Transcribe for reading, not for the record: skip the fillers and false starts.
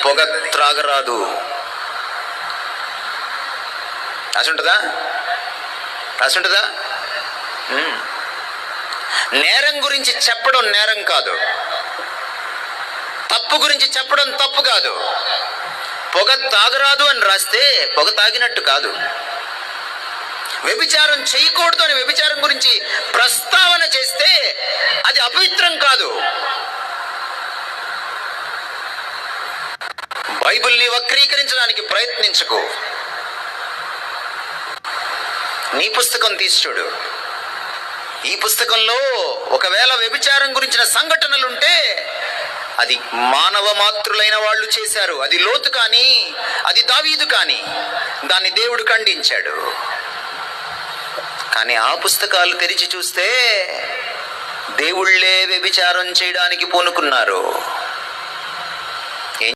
పొగ త్రాగరాదు. రాసుంటుందా? నేరం గురించి చెప్పడం నేరం కాదు, తప్పు గురించి చెప్పడం తప్పు కాదు. పొగ తాగరాదు అని రాస్తే పొగ తాగినట్టు కాదు. వ్యభిచారం చేయకూడదు అని వ్యభిచారం గురించి ప్రస్తావన చేస్తే అది అపవిత్రం కాదు. బైబిల్ని వక్రీకరించడానికి ప్రయత్నించకు. నీ పుస్తకం తీసి చూడు. ఈ పుస్తకంలో ఒకవేళ వ్యభిచారం గురించిన సంఘటనలుంటే అది మానవ మాతృలైన వాళ్ళు చేశారు. అది లోతు కానీ, అది దావీదు కానీ, దాన్ని దేవుడు ఖండించాడు. కానీ ఆ పుస్తకాలు తెరిచి చూస్తే దేవుళ్ళే వ్యభిచారం చేయడానికి పూనుకున్నారు.